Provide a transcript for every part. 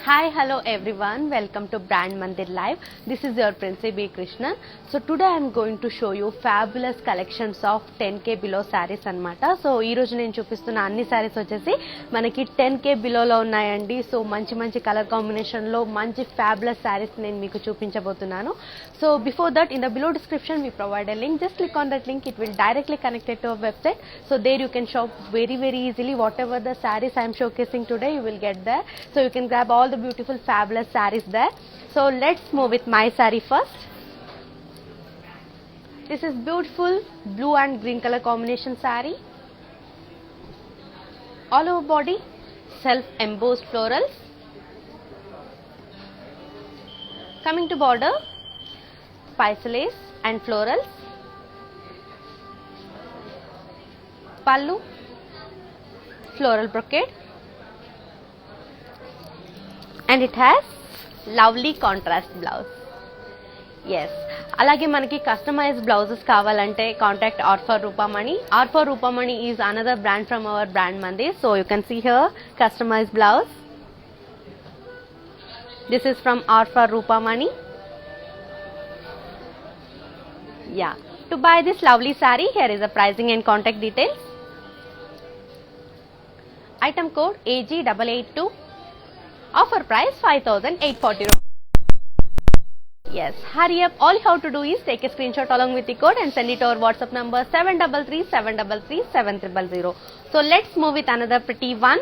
Hi, hello everyone. Welcome to Brand Mandir Live. This is your Princey B. Krishnan. So today I am going to show you fabulous collections of 10k below sarees annamata. So ee roju nenu chupistuna anni sarees vachesi manaki 10k below lo unnayandi. So manchi color combination lo manchi fabulous sarees nenu meeku chupinchabothunanu. So before that, in the below description we provide a link. Just click on that link. It will directly connect it to our website. So there you can shop very easily. Whatever the sarees I am showcasing today, you will get there. So you can grab all the beautiful fabulous sarees there. So let's move with my saree first. This is beautiful blue and green color combination saree. All over body self embossed florals. Coming to border, spice lace and florals. Pallu, floral brocade, and it has lovely contrast blouse. Yes, alage manaki customized blouses kavalante contact Arfa Rupamani. Arfa Rupamani is another brand from our brand Mandir. So you can see here customized blouse. This is from Arfa Rupamani. Yeah, to buy this lovely saree, here is the pricing and contact details. Item code AG882. Offer price 5,840. Yes, hurry up. All you have to do is take a screenshot along with the code and send it to our WhatsApp number 733-733-7000. So let's move with another pretty one.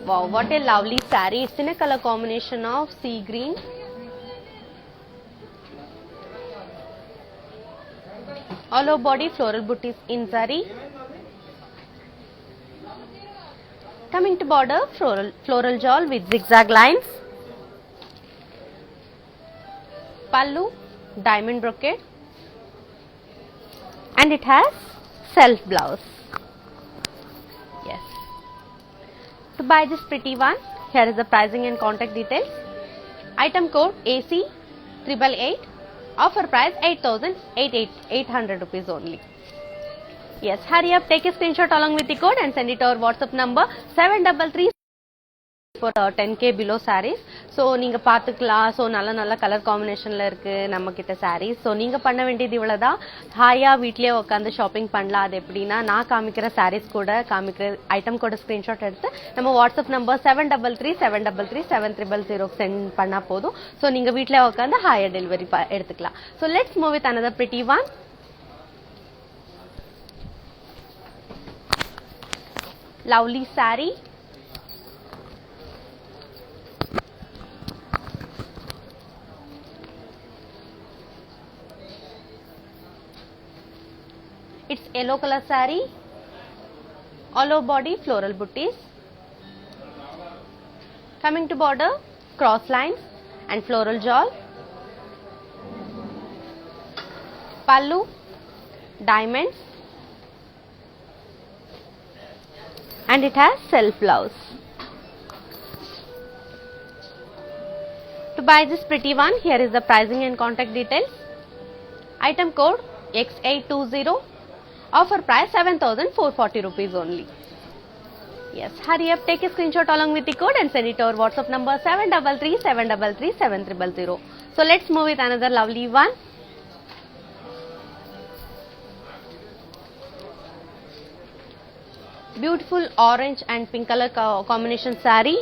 Wow, what a lovely saree. It's in a color combination of sea green, all over body floral booties in zari. Coming to border, floral jewel with zigzag lines. Pallu, diamond brocade, and it has self blouse. Yes. To buy this pretty one, here is the pricing and contact details. Item code AC888. Offer price 8,800 rupees only. Yes, hurry up, take a screenshot along with the code and send it to our WhatsApp number 733 for 10k below sarees. So நீங்க பாத்துக்கலாம். So நல்ல colour காம்பினேஷன்ல இருக்கு நம்ம கிட்ட sarees. So நீங்க பண்ண வேண்டியது இவ்வளவுதான். ஹாயா வீட்லயே உட்கார்ந்து ஷாப்பிங் பண்ணலாம். அது எப்படின்னா நான் காமிக்கிற sarees கூட காமிக்கிற ஐட்டம் கூட ஸ்கிரீன்ஷாட் எடுத்து நம்ம வாட்ஸ்அப் நம்பர் 733-733-7000 சென்ட் பண்ணா போதும். So நீங்க வீட்லயே உட்கார்ந்து ஹாயா டெலிவரி எடுத்துக்கலாம். So let's move with another pretty one. Lovely saree. It's yellow color saree. All over body floral booties. Coming to border, cross lines and floral jewel. Pallu, diamonds, and it has self blouse. To buy this pretty one, here is the pricing and contact details. Item code X820. Offer price 7,440 rupees only. Yes, hurry up, take a screenshot along with the code and send it to our WhatsApp number 733-733-7000. So let's move with another lovely one. Beautiful orange and pink color combination saree.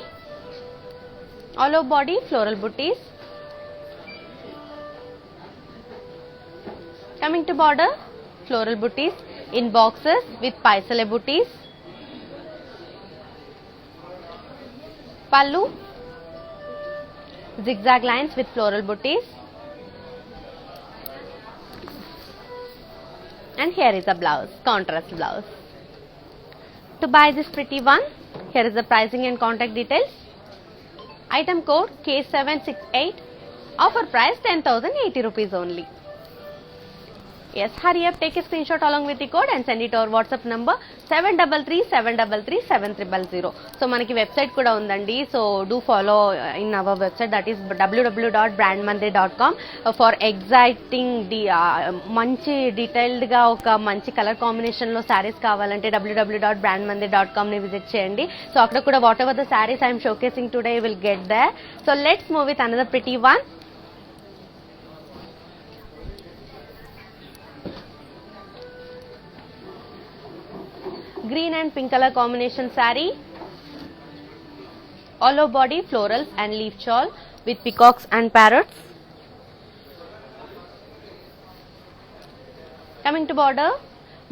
All over body floral booties. Coming to border, floral booties in boxes with paisale booties. Pallu, zigzag lines with floral booties. And here is the blouse, contrast blouse. To buy this pretty one, here is the pricing and contact details. Item code K768. Offer price 10,080 rupees only. Yes, hurry up, take a screenshot along with the code and send it to our WhatsApp number 733-733-7300. So మనకి website కూడా ఉందండి. So do follow in our website, that is www.brandmande.com for exciting మంచి డీటెయిల్డ్గా ఒక మంచి colour కాంబినేషన్లో శారీస్ కావాలంటే www.brandmande.com ని విజిట్ చేయండి. సో అక్కడ కూడా whatever the saris I'm showcasing today will get there. So let's move with another pretty one. Green and pink color combination saree, all over body florals and leaf shawl with peacocks and parrots. Coming to border,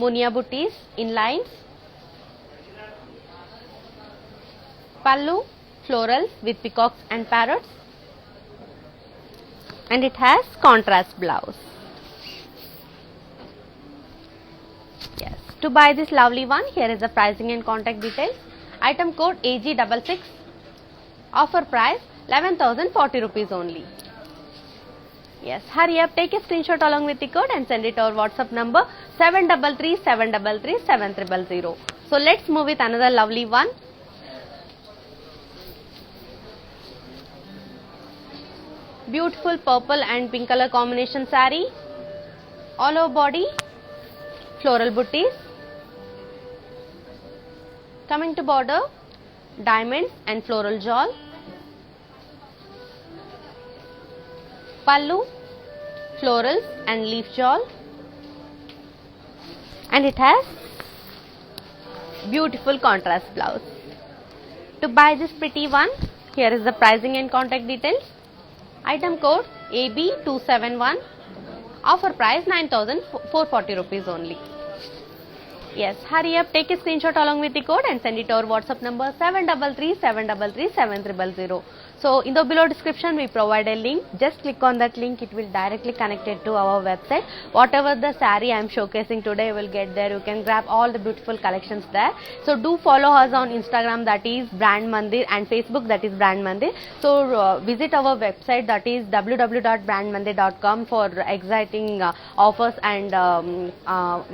munia buttis in lines, pallu florals with peacocks and parrots, and it has contrast blouse. To buy this lovely one, here is the pricing and contact details. Item code AG66. Offer price 11,040 rupees only. Yes, hurry up, take a screenshot along with the code and send it to our WhatsApp number 733-733-7300. So let's move with another lovely one. Beautiful purple and pink color combination saree, all over body floral buttis. Coming to border, diamonds and floral jewel, pallu, florals and leaf jewel, and it has beautiful contrast blouse. To buy this pretty one, here is the pricing and contact details. Item code AB271. Offer price 9,440 rupees only. Yes, hurry up, take a screenshot along with the code and send it to our WhatsApp number 733-733-7300. So in the below description we provide a link. Just click on that link, it will directly connect it to our website. Whatever the saree I am showcasing today will get there. You can grab all the beautiful collections there. So do follow us on Instagram, that is Brand Mandir, and Facebook, that is Brand Mandir. So visit our website, that is www.brandmande.com for exciting offers and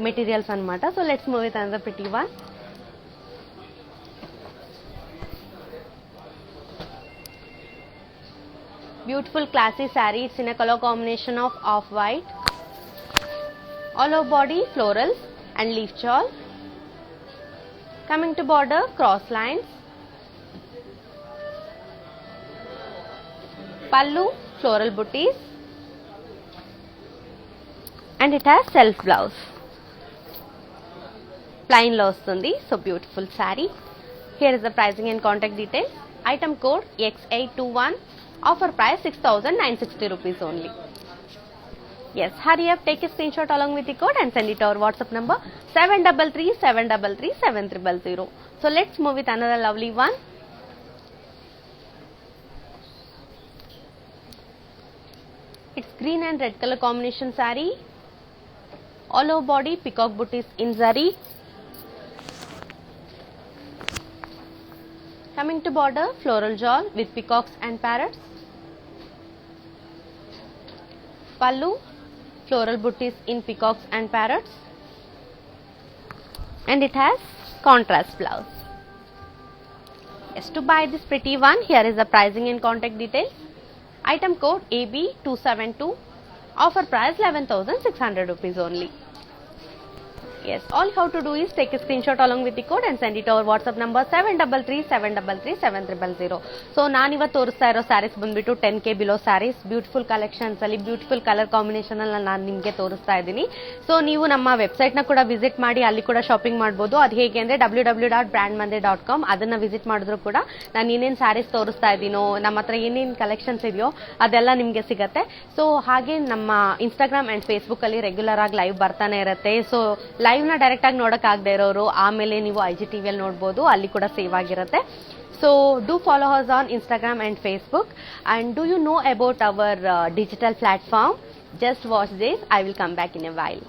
materials anamata. So let's move with another pretty one. Beautiful classy saree, it's in a color combination of off-white, all over body florals and leaf shawl. Coming to border, cross lines, pallu floral buttis, and it has self blouse. Plain lo vastundi. So beautiful saree. Here is the pricing and contact details. Item code X821. Offer price 6,960 rupees only. Yes, hurry up, take a screenshot along with the code and send it to our WhatsApp number 733-733-7300. So let's move with another lovely one. It's green and red color combination saree, all over body peacock buttis in zari. Coming to border, floral jewel with peacocks and parrots. Pallu, floral buttis in peacocks and parrots, and it has contrast blouse. Yes, to buy this pretty one, here is the pricing and contact details. Item code AB272. Offer price 11,600 rupees only. Yes, all you have to do is take a screenshot along with the code and send it to our WhatsApp number 733-733-7300. So ನಾನು ಇವತ್ತು ತೋರಿಸ್ತಾ ಇರೋ ಸ್ಯಾರೀಸ್ ಬಂದ್ಬಿಟ್ಟು 10K below saris, beautiful collections ಅಲ್ಲಿ beautiful colour combination ಅಲ್ಲಿ ನಾನು ನಿಮಗೆ ತೋರಿಸ್ತಾ ಇದ್ದೀನಿ. ಸೊ ನೀವು ನಮ್ಮ ವೆಬ್ಸೈಟ್ ನ ಕೂಡ ವಿಸಿಟ್ ಮಾಡಿ ಅಲ್ಲಿ ಕೂಡ ಶಾಪಿಂಗ್ ಮಾಡಬಹುದು. ಅದು ಹೇಗೆ ಅಂದ್ರೆ www.brandmande.com, ಅದನ್ನ ವಿಸಿಟ್ ಮಾಡಿದ್ರು ಕೂಡ ನಾನು ಏನೇನು ಸ್ಯಾರೀಸ್ ತೋರಿಸ್ತಾ ಇದ್ದೀನೋ, ನಮ್ಮ ಹತ್ರ ಏನೇನು ಕಲೆಕ್ಷನ್ಸ್ ಇದೆಯೋ ಅದೆಲ್ಲ ನಿಮಗೆ ಸಿಗುತ್ತೆ. ಸೊ ಹಾಗೆ ನಮ್ಮ ಇನ್ಸ್ಟಾಗ್ರಾಮ್ ಅಂಡ್ ಫೇಸ್ಬುಕ್ ಅಲ್ಲಿ ರೆಗ್ಯುಲರ್ ಆಗಿ ಲೈವ್ ಬರ್ತಾನೆ ಇರುತ್ತೆ. ಸೊ ಲೈವ್ ನ ಡೈರೆಕ್ಟ್ ಆಗಿ ನೋಡಕ್ ಆಗದೆ ಇರೋರು ಆಮೇಲೆ ನೀವು IGTV ಅಲ್ಲಿ ನೋಡಬಹುದು, ಅಲ್ಲಿ ಕೂಡ ಸೇವ್ ಆಗಿರುತ್ತೆ. So do follow us on Instagram and Facebook. And do you know about our digital platform? Just watch this. I will come back in a while.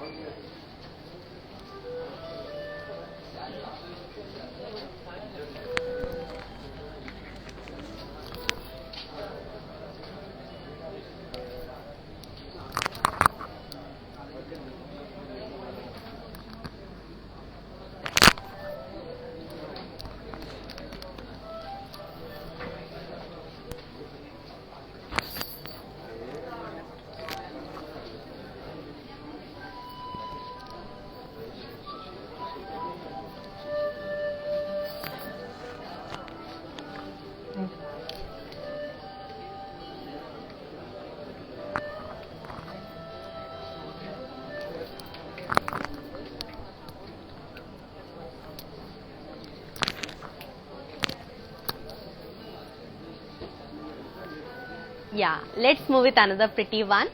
Yeah, let's move with another pretty one.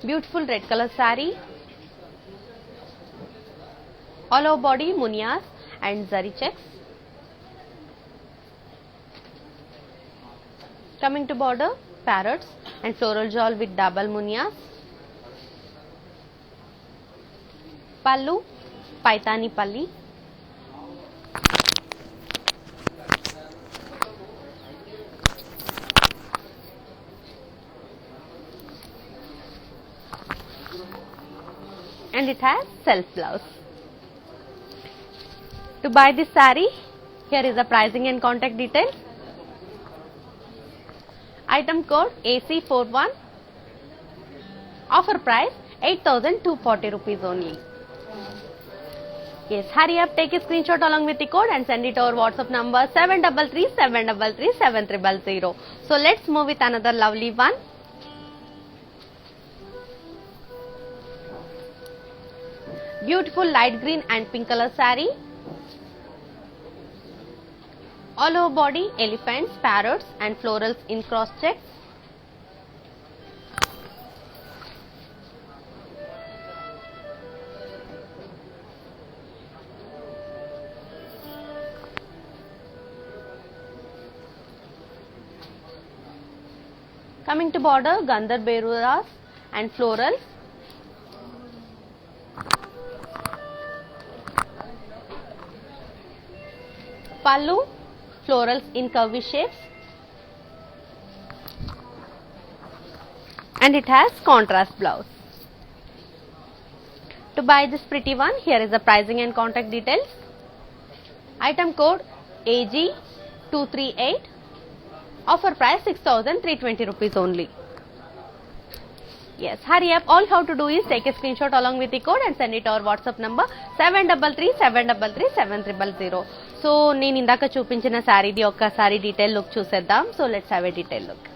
Beautiful red color saree. All over body munias and zari checks. Coming to border, parrots and floral jewel with double munias. Pallu, paitani palli. And it has self blouse. To buy this saree, here is the pricing and contact details. Item code AC41. Offer price 8,240 rupees only. Yes, hurry up, take a screenshot along with the code and send it over WhatsApp number 733-733-7300. So let's move with another lovely one. Beautiful light green and pink color saree. All over body elephants, parrots and florals in cross checks. Coming to border, Gandhar Beruras and florals. Pallu, florals in curvy shapes. And it has contrast blouse. To buy this pretty one, here is the pricing and contact details. Item code AG238. Offer price 6,320 rupees only. Yes, hurry up. All you have to do is take a screenshot along with the code and send it our WhatsApp number 733-733-7300. So, నేను ఇందాక చూపించిన సారీది ఒక్కసారి detail look చూసేద్దాం. So let's have a detail look.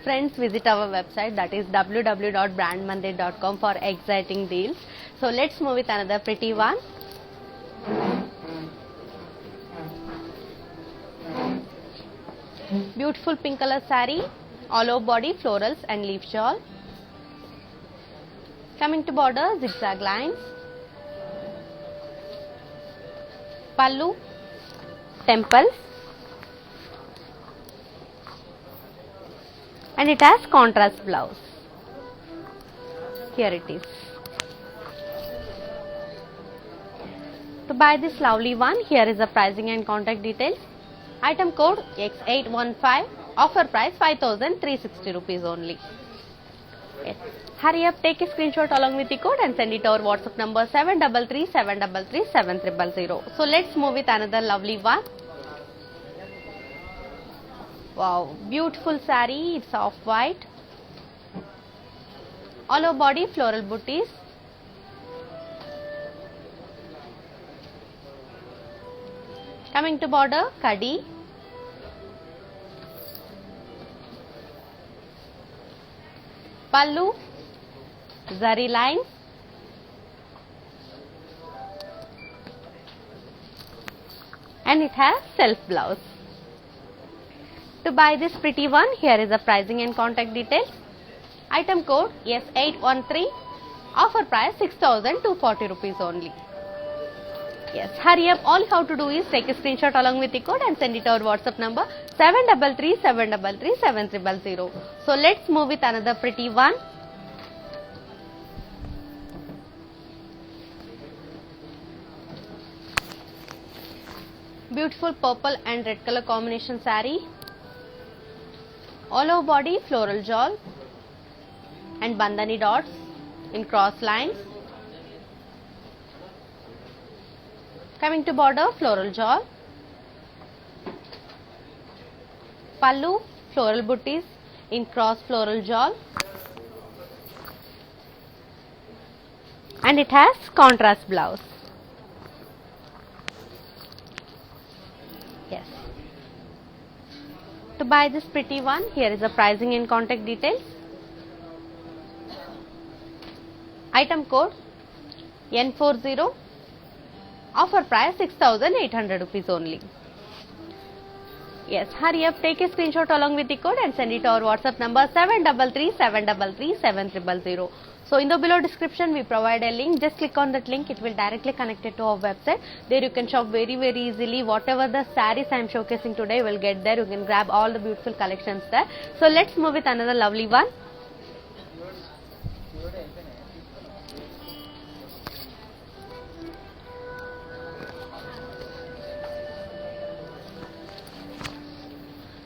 Friends, visit our website, that is www.brandmandir.com for exciting deals. So let's move with another pretty one. Beautiful pink color saree, all over body florals and leaf shawl. Coming to border, zigzag lines. Pallu, temples. And it has contrast blouse. Here it is. To buy this lovely one, here is the pricing and contact details. Item code X815. Offer price 5,360 rupees only. Yes. Hurry up, take a screenshot along with the code and send it over WhatsApp number 733-733-7300. So let's move with another lovely one. Wow, beautiful saree, it's off white. All over body floral booties. Coming to border, kadi. Pallu, zari lines. And it has self blouse. To buy this pretty one, here is the pricing and contact details. Item code S813. Offer price 6,240 rupees only. Yes, hurry up. All you have to do is take a screenshot along with the code and send it our WhatsApp number 733-733-7300. So let's move with another pretty one. Beautiful purple and red color combination saree. All over body floral jewel and bandhani dots in cross lines. Coming to border, floral jewel. Pallu, floral butties in cross floral jewel. And it has contrast blouse. Yes. To buy this pretty one, here is the pricing and contact details. Item code N40. Offer price 6,800 rupees only. Yes, hurry up, take a screenshot along with the code and send it to our WhatsApp number 733-733-7000. So in the below description we provide a link. Just click on that link, it will directly connect it to our website. There you can shop very easily. Whatever the sarees I am showcasing today will get there. You can grab all the beautiful collections there. So let's move with another lovely one.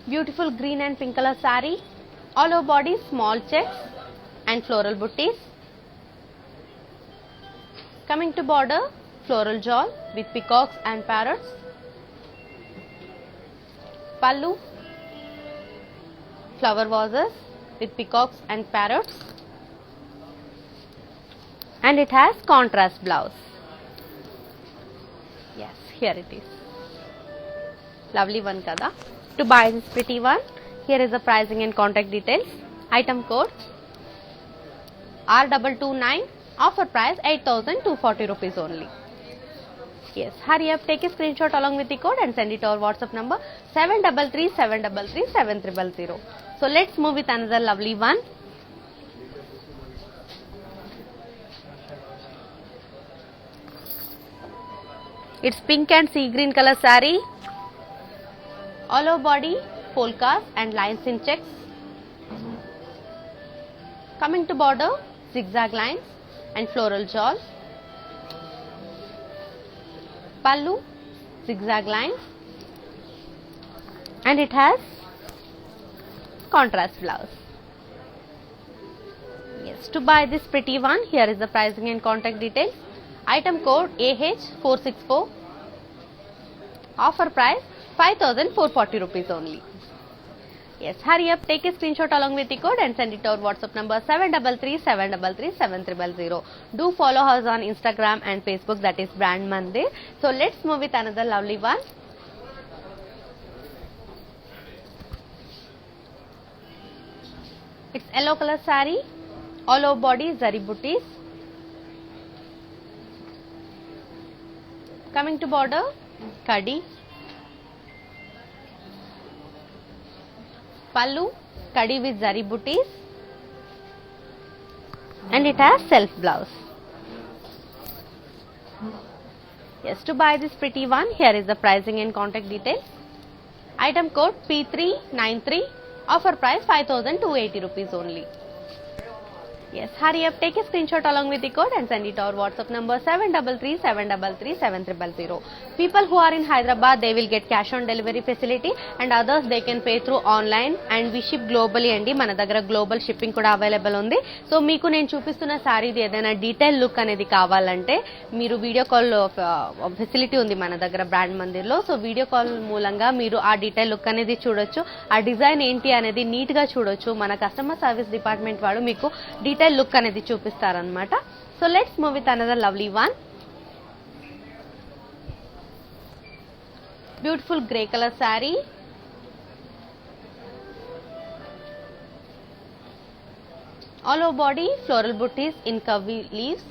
Beautiful green and pink color saree. All over body small checks and floral butties. Coming to border, floral jewel with peacocks and parrots. Pallu, flower vases with peacocks and parrots. And it has contrast blouse. Yes, here it is. Lovely one kada. To buy this pretty one, here is the pricing and contact details. Item code R229. Offer price 8,240 rupees only. Yes, hurry up, take a screenshot along with the code and send it to our WhatsApp number 733-733-7000. So let's move with another lovely one. It's pink and sea green color saree. All over body polkas and lines in checks. Coming to border, zigzag lines and floral jewel. Pallu, zigzag lines, and it has contrast blouse. Yes, to buy this pretty one, here is the pricing and contact details. Item code AH464. Offer price 5,440 rupees only. Yes, hurry up, take a screenshot along with the code and send it to our WhatsApp number 733-733-7000. Do follow us on Instagram and Facebook, that is Brand Mandir. So let's move with another lovely one. It's yellow color saree. All over body zari butties. Coming to border, kadi. Pallu, kadi with zari butties, and it has self blouse. Yes, to buy this pretty one, here is the pricing and contact details. Item code P393. Offer price 5,280 rupees only. Yes, hurry up, take a screenshot along with the code and send it to our WhatsApp number 733-733-7000. People who are in Hyderabad, they will get cash on delivery facility, and others they can pay through online, and we ship globally andi. Mana daggara global shipping kuda available undi. So meeku nenu chupistuna saree di edaina detail look anedi kavalante meeru video call facility undi mana daggara Brand Mandir lo. So video call moolanga meeru aa detail look anedi chudochu, aa design enti anedi neat ga chudochu. Mana customer service department vaadu meeku detail look anedi chupistarannamata. So let's move with another lovely one. Beautiful grey color saree. All over body floral butties in curvy leaves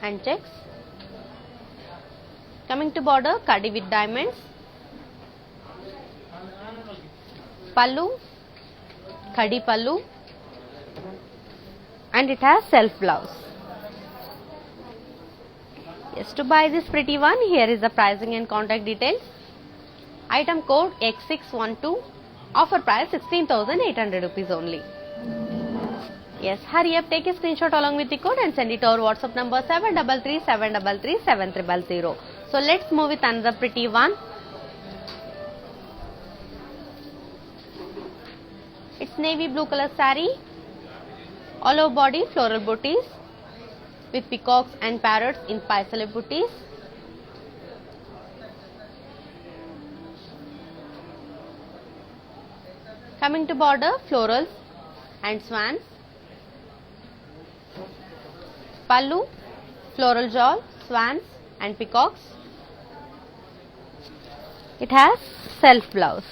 and checks. Coming to border, kadi with diamonds. Pallu, kadi pallu, and it has self blouse. Yes, to buy this pretty one, here is the pricing and contact details. Item code X612. Offer price 16,800 rupees only. Yes, hurry up, take a screenshot along with the code and send it to our WhatsApp number 733-733-7000. So let's move with another pretty one. It's navy blue color saree, all over body floral booties with peacocks and parrots in paisale booties. Coming to border, florals and swans. Pallu, floral jawl, swans and peacocks. It has self blouse.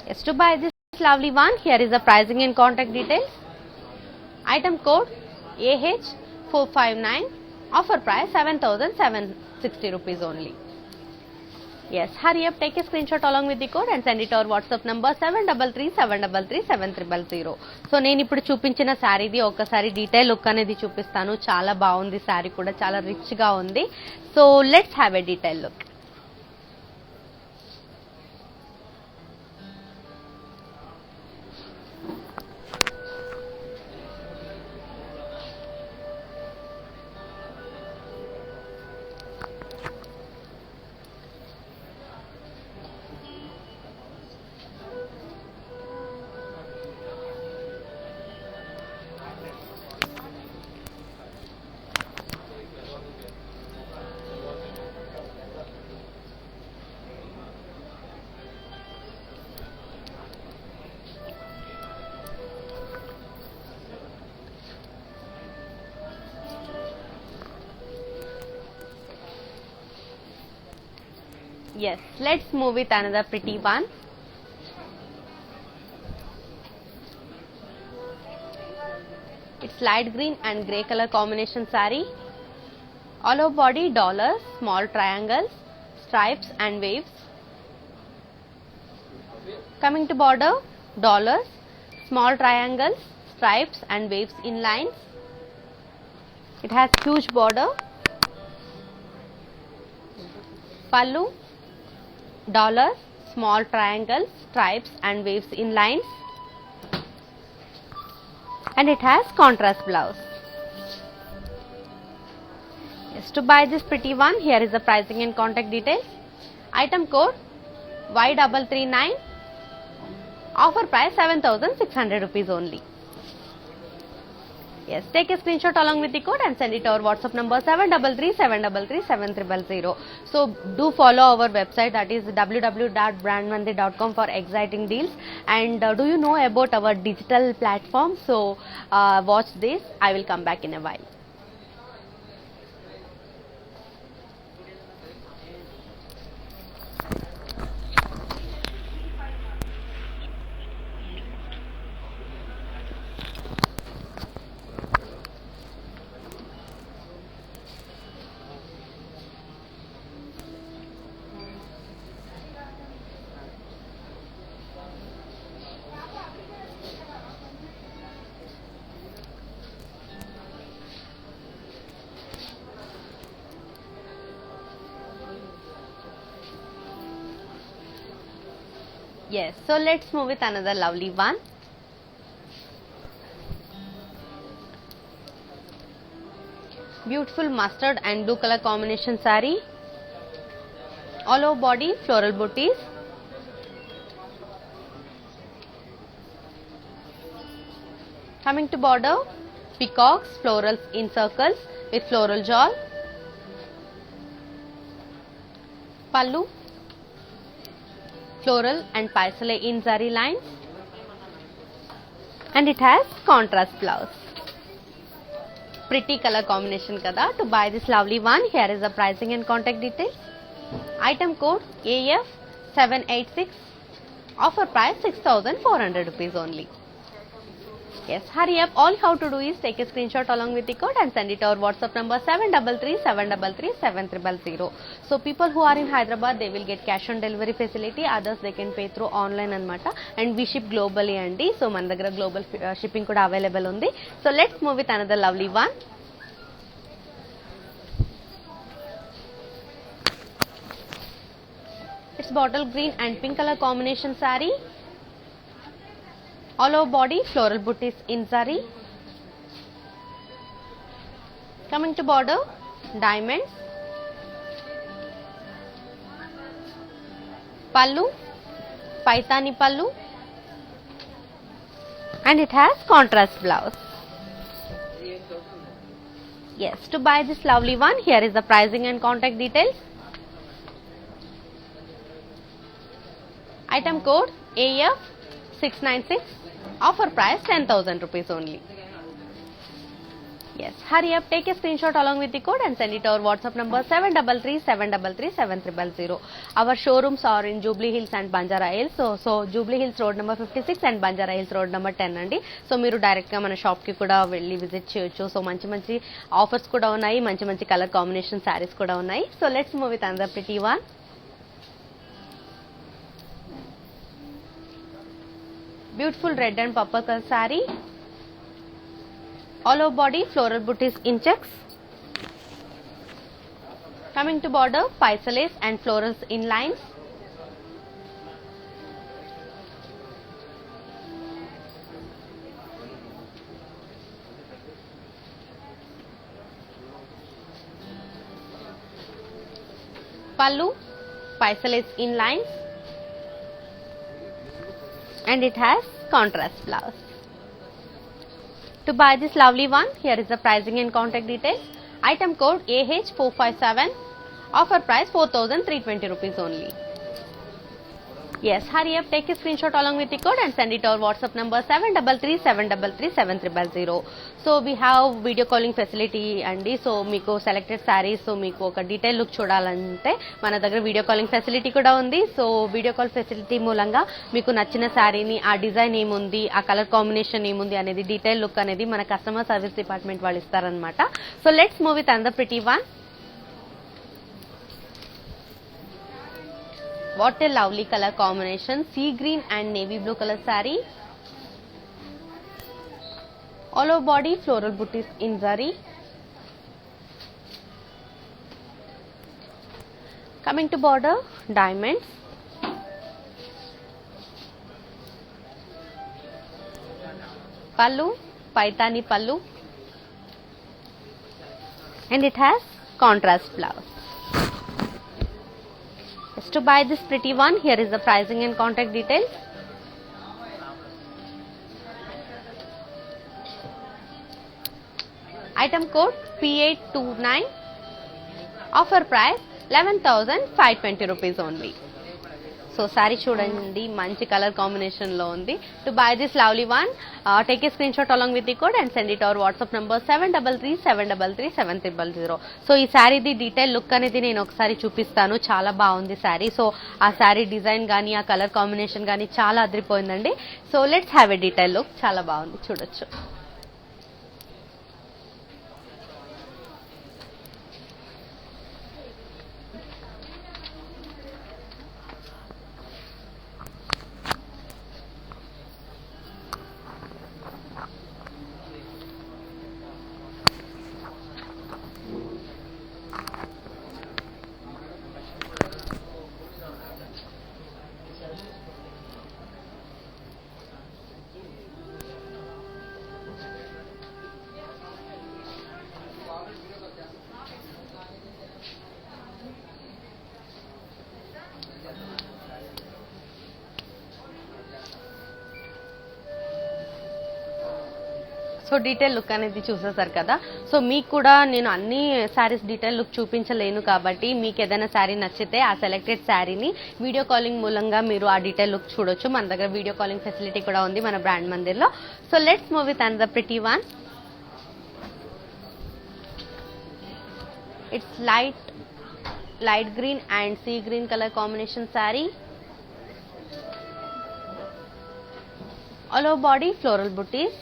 Yes, to buy this lovely one, here is the pricing and contact details. Item code AH459, offer price 7,760 rupees only. Yes, hurry up, take a screenshot along with the code and send it to our WhatsApp number 7337337300. So నేను ఇప్పుడు చూపించిన శారీది ఒకసారి detail look అనేది చూపిస్తాను. చాలా బాగుంది, శారీ కూడా చాలా రిచ్ గా ఉంది. So let's have a detail look. Yes, let's move with another pretty one. It's light green and grey color combination saree. All over body dollars, small triangles, stripes and waves. Coming to border, dollars, small triangles, stripes and waves in lines. It has huge border. Pallu, dollars, small triangles, stripes and waves in lines, and it has contrast blouse. Yes, to buy this pretty one, here is the pricing and contact details. Item code Y339, offer price 7,600 rupees only. Yes, take a screenshot along with the code and send it to our WhatsApp number 7337337300. So do follow our website, that is www.brandmandi.com for exciting deals. And do you know about our digital platform? So watch this. I will come back in a while. Yes, so let's move with another lovely one. Beautiful mustard and blue color combination saree. All over body floral booties. Coming to border, peacocks, florals in circles with floral jawl. Pallu, floral and paisale in zari lines, and it has contrast blouse. Pretty color combination kada. To buy this lovely one, here is the pricing and contact details. Item code AF786, offer price 6,400 rupees only. Yes, hurry up. All you have to do is take a screenshot along with the code and send it to our WhatsApp number 7337337300. So people who are in Hyderabad, they will get cash on delivery facility. Others they can pay through online anamata, and we ship globally andi. So మన దగ్గర global shipping kuda available undi. So let's move with another lovely one. It's bottle green and pink color combination saree. All over body floral booties in zari. Coming to border, diamonds, pallu, paitani pallu, and it has contrast blouse. Yes, to buy this lovely one, here is the pricing and contact details. Item code AF696, offer price 10,000 rupees only. Yes, hurry up, take a screenshot along with the code and send it to our WhatsApp number 733-733-7300. Our showrooms are in Jubilee Hills and Banjara Hills. So Jubilee Hills Road number 56 and Banjara Hills Road number 10 andi. So మీరు direct గా మన shop కి కూడా వెళ్ళి visit చేయొచ్చు. So మంచి offers కూడా ఉన్నాయి, మంచి కలర్ కాంబినేషన్ సారీస్ కూడా ఉన్నాయి. So let's move with another pretty one. Beautiful red and purple color saree. All over body floral booties in checks. Coming to border, paisa lace and florals in lines. Pallu, paisa lace in lines, and it has contrast blouse. To buy this lovely one, here is the pricing and contact details. Item code AH457, offer price 4,320 rupees only. Yes, hurry up, take a screenshot along with the code and send it to our WhatsApp number 733-733-7300. So we have video calling facility andi. So meeku selected sarees, so meeku oka detail look chudalante mana daggara video calling facility kuda undi. So video call facility moolanga meeku nachina saree ni aa design emundi, aa color combination emundi anedi detail look anedi mana customer service department vallu istaranamata. So let's move with another pretty one. What a lovely color combination, sea green and navy blue color saree. All over body floral booties in zari. Coming to border, diamonds. Pallu, paitani pallu, and it has contrast blouse. To buy this pretty one, here is the pricing and contact details. Item code P829, offer price 11,520 rupees only. So saree చూడండి మంచి colour combination లో ఉంది. To buy this lovely one, take a screen shot along with the code and send it our WhatsApp number 733-733-7300. So ఈ శారీది detail look అనేది నేను ఒకసారి చూపిస్తాను. చాలా బాగుంది శారీ. సో ఆ శారీ డిజైన్ కానీ ఆ కలర్ కాంబినేషన్ కానీ చాలా అదిరిపోయిందండి. So let's have a detail look. చాలా బాగుంది, చూడొచ్చు. సో డీటెయిల్ లుక్ అనేది చూసేసారు కదా. సో మీకు కూడా నేను అన్ని శారీస్ డీటెయిల్ లుక్ చూపించలేను కాబట్టి మీకు ఏదైనా శారీ నచ్చితే ఆ సెలెక్టెడ్ శారీని వీడియో కాలింగ్ మూలంగా మీరు ఆ డీటెయిల్ లుక్ చూడొచ్చు. మన దగ్గర వీడియో కాలింగ్ ఫెసిలిటీ కూడా ఉంది మన బ్రాండ్ మందిర్లో. So let's move with another pretty one. It's light green and sea green colour combination sari. All over body floral buttis.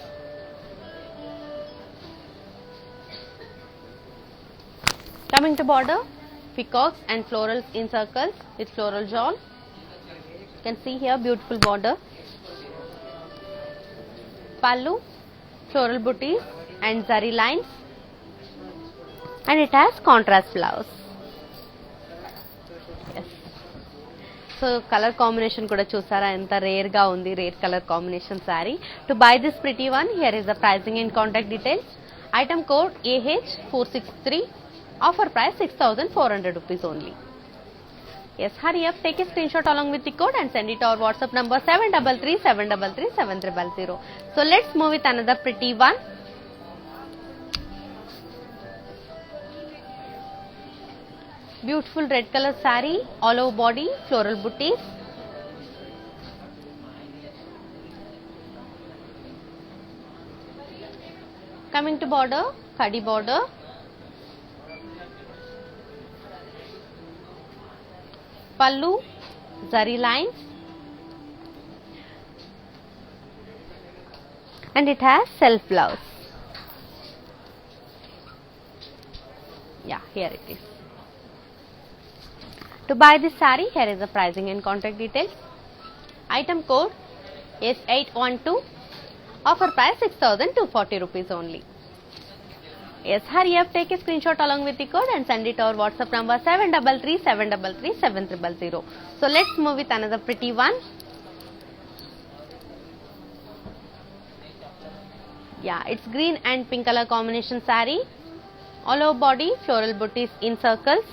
Coming to border, peacocks and florals in circles with floral jawl. You can see here beautiful border. Pallu, floral booties and zari lines, and it has contrast blouse. Yes. So color combination kuda chusara enta rare ga undi, rare color combination saree. To buy this pretty one, here is the pricing and contact details. Item code AH463, Offer price 6,400 rupees only. Yes, hurry up, take a screenshot along with the code and send it to our WhatsApp number 733-733-7300. So let's move with another pretty one. Beautiful red color saree, all over body, floral booties. Coming to border, khadi border. Pallu, zari lines, and it has self blouse. Yeah, here it is. To buy this saree, here is the pricing and contact details. Item code is 812. Offer price 6,240 rupees only. Yes, hurry up, take a screenshot along with the code and send it to our WhatsApp number 733-733-7300. So let's move with another pretty one. Yeah, it's green and pink color combination saree. All over body, floral booties in circles.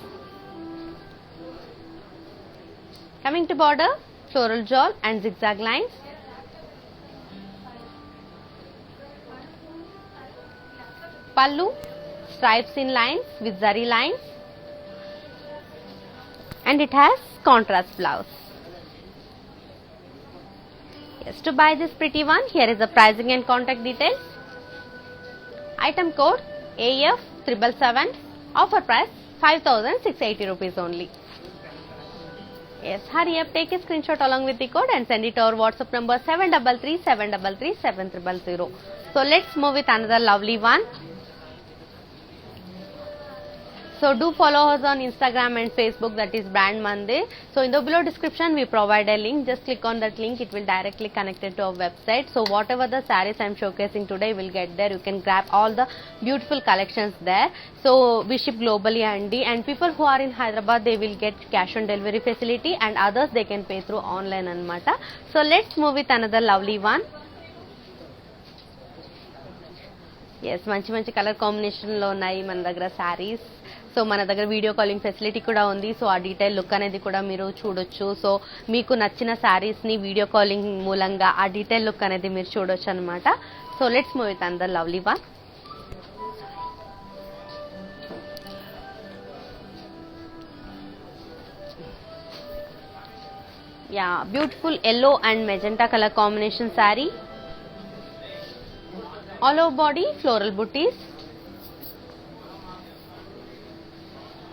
Coming to border, floral jewel and zigzag lines. Pallu, stripes in lines with zari lines, and it has contrast blouse. Yes, to buy this pretty one, here is the pricing and contact details. Item code AF777. Offer price 5,680 rupees only. Yes, hurry up, take a screenshot along with the code and send it to our WhatsApp number 733-733-7300. So let's move with another lovely one. So do follow us on Instagram and Facebook, that is Brand Mandir. So in the below description we provide a link. Just click on that link, it will directly connect it to our website. So whatever the sarees I am showcasing today will get there. You can grab all the beautiful collections there. So we ship globally and people who are in Hyderabad, they will get cash on delivery facility, and others they can pay through online anamata. So let's move with another lovely one. Yes, manchi color combination lo unnai mana daggara sarees. So మన దగ్గర video calling facility కూడా ఉంది. So ఆ detail look అనేది కూడా మీరు చూడొచ్చు. So మీకు నచ్చిన శారీస్ని వీడియో కాలింగ్ మూలంగా ఆ డీటెయిల్ లుక్ అనేది మీరు చూడొచ్చు అనమాట. So let's move with another lovely one. Yeah, beautiful yellow and magenta colour combination sari. All over body floral buttis.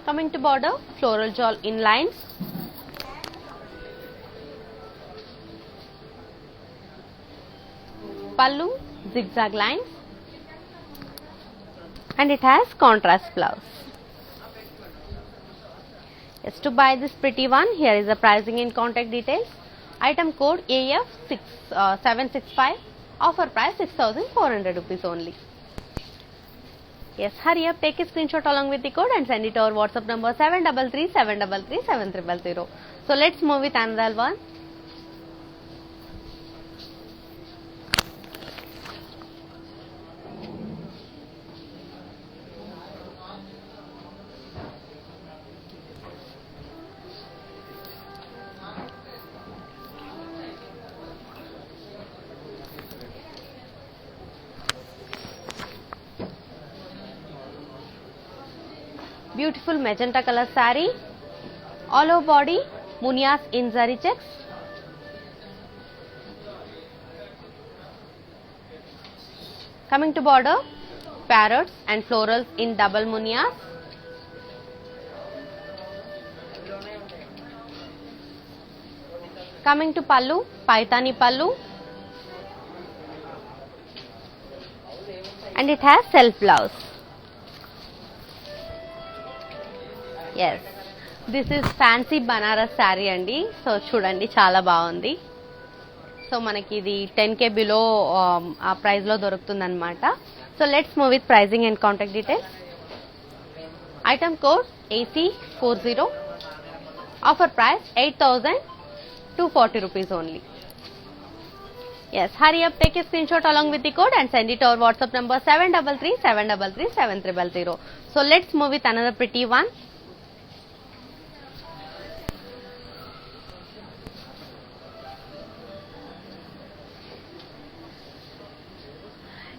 Coming to border, floral jewel in lines. Pallu, zigzag lines, and it has contrast blouse. Yes, to buy this pretty one, here is the pricing and contact details. Item code AF765. Offer price 6,400 rupees only. Yes, hurry up, take a screenshot along with the code and send it to our WhatsApp number 733-733-7300. So let's move with another one. Beautiful magenta color saree, all over body munias in zari checks. Coming to border, parrots and florals in double munias. Coming to pallu, paitani pallu, and it has self blouse. Yes, this is fancy Banaras saree andi. So చూడండి చాలా బాగుంది. So మనకి ఇది 10k below ఆ price లో దొరుకుతుంది అన్నమాట. So let's move with pricing and contact details. Item code AC40. Offer price 8,240 rupees only. Yes, hurry up, take a screenshot along with the code and send it to our WhatsApp number 733-733-7300. So let's move with another pretty one.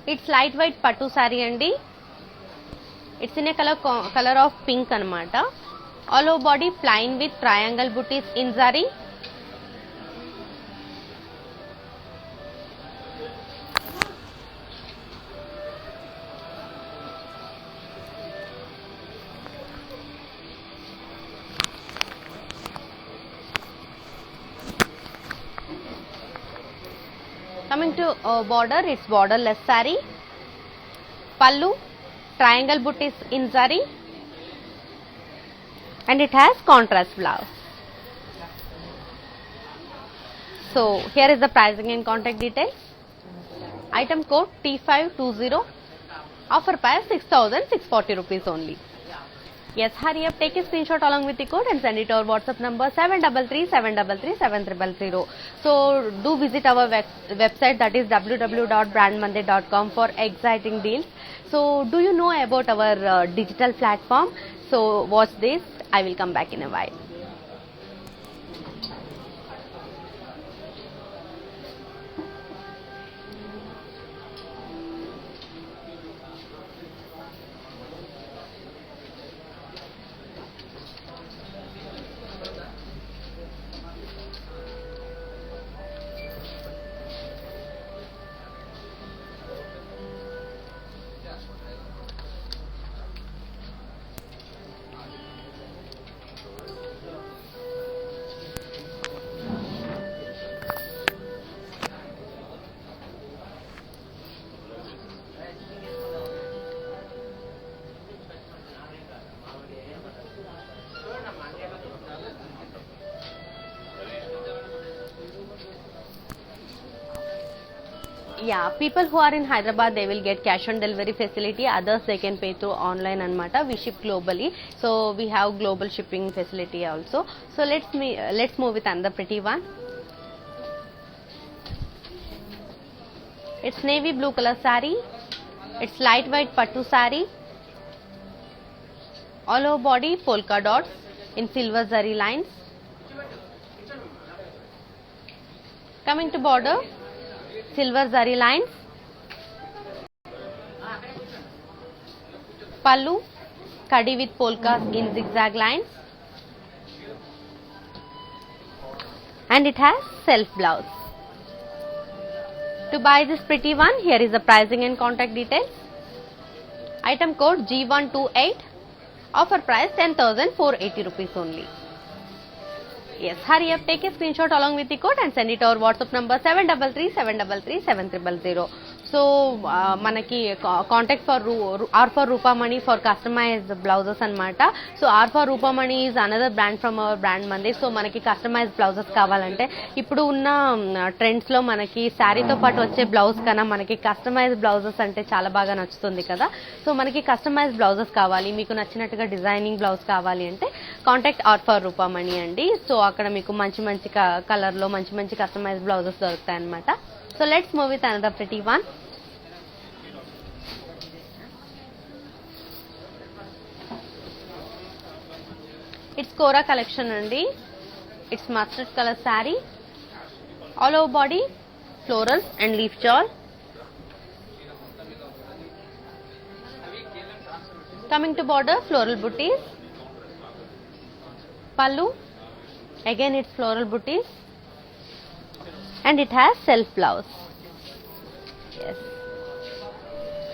It's lightweight pattu saree andi. It's in a color of pink anamata. All over body plain with triangle booties in zari. Coming to border, it's borderless saree. Pallu, triangle booties in zari. And it has contrast blouse. So here is the pricing and contact details. Item code T520. Offer price 6,640 rupees only. Yes, hurry up, take a screenshot along with the code and send it to our WhatsApp number 733-733-7300. So do visit our website, that is www.brandmande.com, for exciting deals. So do you know about our digital platform? So watch this. I will come back in a while. Yeah, people who are in Hyderabad, they will get cash on delivery facility. Others, they can pay through online anamata. We ship globally, so we have global shipping facility also. So let's move with another pretty one. It's navy blue color saree. It's lightweight pattu saree. All over body polka dots in silver zari lines. Coming to border, silver zari lines. Pallu, kadi with polkas in zigzag lines. And it has self blouse. To buy this pretty one, here is the pricing and contact details. Item code G128. Offer price 10,480 rupees only. Yes, hurry up, take a screenshot along with the code and send it to our WhatsApp number 733-733-7300. So manaki contact for R for Rupamani for customized blouses anamata. So R for Rupamani is another brand from our brand Mande. So manaki customized blouses kavalante ippudu unna trends lo manaki saree tho paatu vache blouse kana manaki customized blouses ante chaala baga nachutundi kada. So manaki customized blouses kavali, meeku nachinatuga designing blouse kavali ante contact R for Rupamani andi. So akkada meeku manchi color lo manchi customized blouses doruktayi anamata. So let's move with another pretty one. It's Kora collection andi. It's mustard color saree. All over body florals and leaf shawl. Coming to border, floral booties. Pallu, again it's floral booties. And it has self blouse. Yes.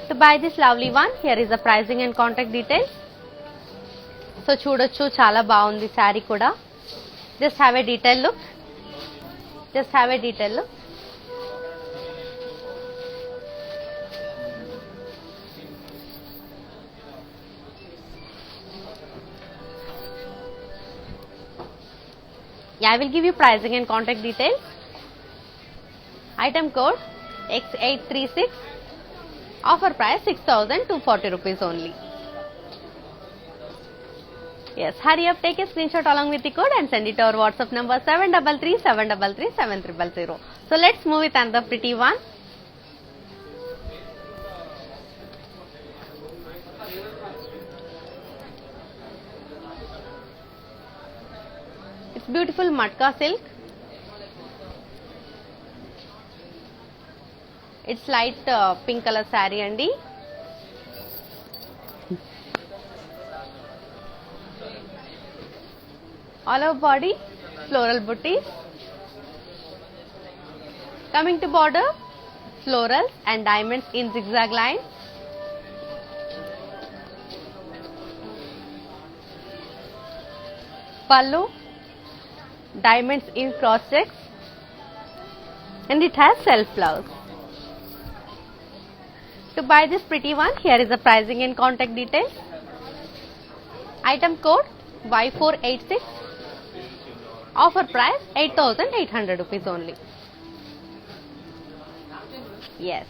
To buy this lovely one, here is the pricing and contact details. So చూడొచ్చు, చాలా బాగుంది sorry కూడా. Just have a detail look. Just have a detail look. Yeah, I will give you pricing and contact details. Item code X836. Offer price 6,240 rupees only. Yes, hurry up, take a screenshot along with the code and send it to our WhatsApp number 733-733-7300. So let's move with another pretty one. It's beautiful matka silk. It's light pink color saree andi. All over body floral booties. Coming to border, florals and diamonds in zigzag lines. Pallu, diamonds in cross checks, and it has self blouse. To buy this pretty one, here is the pricing and contact details. Item code Y486. Offer price 8,800 rupees only. Yes.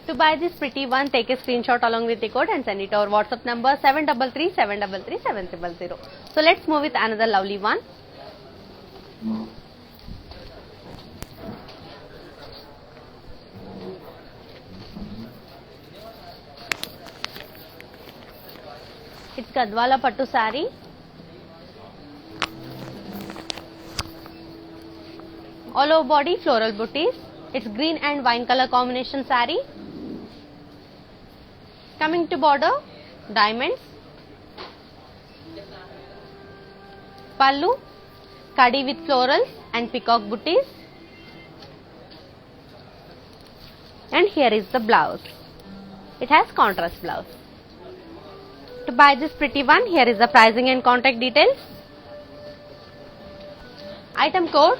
To buy this pretty one, take a screenshot along with the code and send it to our WhatsApp number 733 733 7000. So let's move with another lovely one. It's Gadwala Pattu saree. All over body floral booties. It's green and wine color combination saree. Coming to border, diamonds. Pallu, kadi with florals and peacock booties. And here is the blouse. It has contrast blouse. To buy this pretty one, here is the pricing and contact details. Item code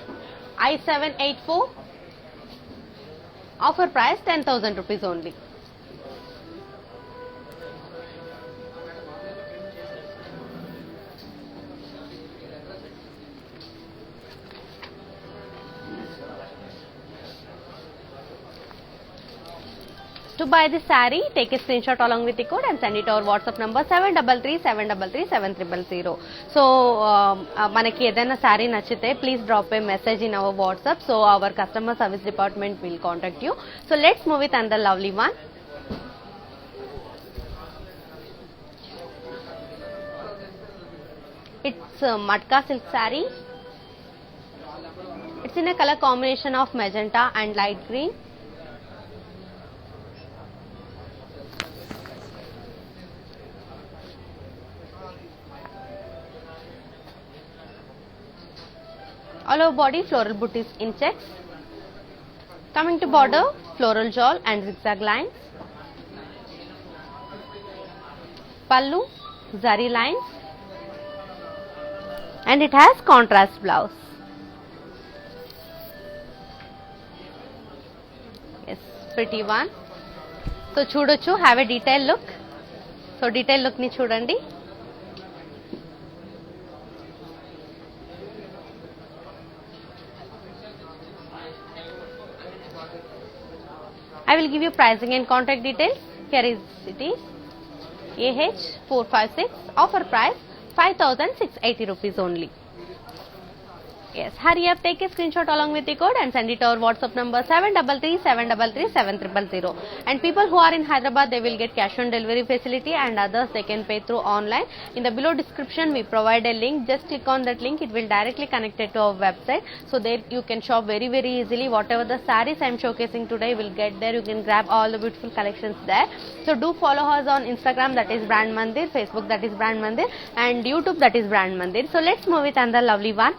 I784. Offer price 10,000 rupees only. To buy this saree, take a screenshot along with the code and send it to our WhatsApp number 733 733 7000. So, manaki edaina saree nachite, please drop a message in our WhatsApp. So, our customer service department will contact you. So, let's move with another lovely one. It's matka silk saree. It's in a color combination of magenta and light green. All over body floral booties in checks. Coming to border, floral shawl and zigzag lines. Pallu, zari lines, and it has contrast blouse. Yes, pretty one. So chudochu, have a detailed look. So detailed look ni chudandi. I will give you pricing and contact details. Here is it is AH456. Offer price 5,680 rupees only. Yes, hurry up, take a screenshot along with the code and send it to our WhatsApp number 733 733 7000. And people who are in Hyderabad, they will get cash on delivery facility, and others they can pay through online. In the below description, we provide a link. Just click on that link. It will directly connect it to our website. So there you can shop very easily. Whatever the sarees I am showcasing today will get there. You can grab all the beautiful collections there. So do follow us on Instagram, that is Brand Mandir, Facebook, that is Brand Mandir, and YouTube, that is Brand Mandir. So let's move with another lovely one.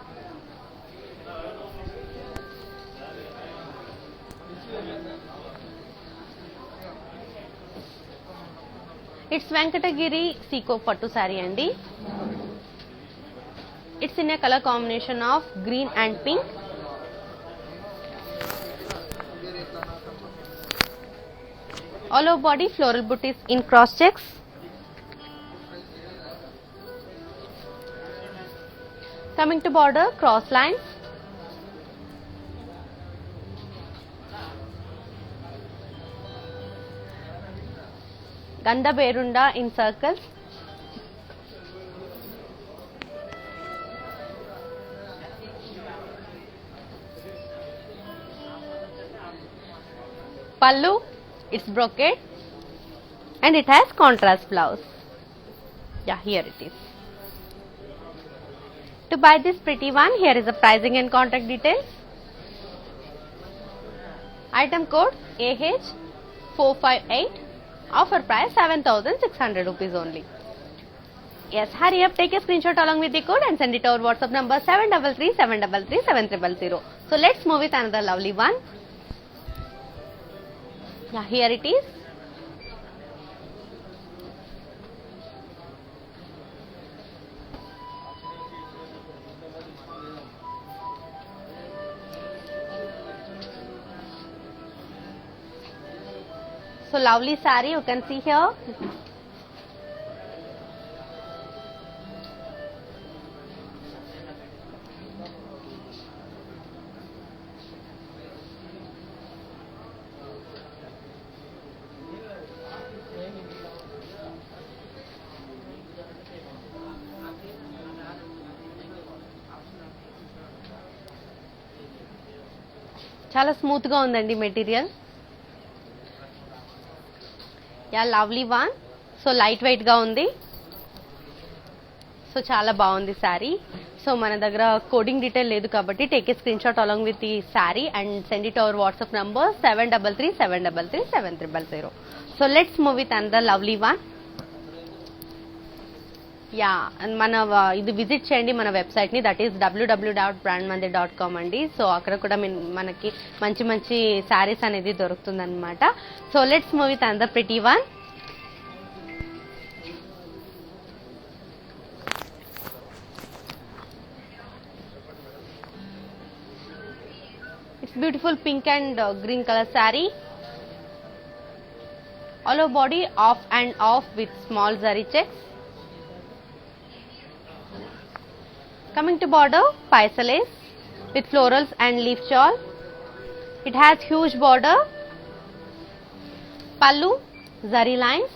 It's Venkatagiri Seco Pattu saree andi. It's in a color combination of green and pink. All over body floral booties in cross checks. Coming to border, cross lines. Ganda Berunda in circles. Pallu, it's brocade, and it has contrast blouse. Yeah, here it is. To buy this pretty one, here is the pricing and contact details. Item code AH458. Offer price 7,600 rupees only. Yes, hurry up, take a screenshot along with the code and send it to our WhatsApp number 733-733-7000. So let's move with another lovely one. Yeah, here it is. So lovely saree you can see here. చాలా smooth గా ఉందండి material. Yeah lovely one. So light weight గా ఉంది. So చాలా బాగుంది sorry. So మన దగ్గర coding detail లేదు కాబట్టి take a screen shot along with the sorry and send it our WhatsApp number 7337337000. So let's move with another lovely one. Yeah మన ఇది విజిట్ చేయండి మన వెబ్సైట్ ని, దట్ ఈస్ www.brandmandir.com అండి. సో అక్కడ కూడా మనకి మంచి మంచి శారీస్ అనేది దొరుకుతుంది అనమాట. So let's move with another pretty one. It's beautiful pink and green colour sari. All over body of and of with small zari checks. Coming to border, Paisa lace with florals and leaf shawl. It has huge border. Pallu, zari lines,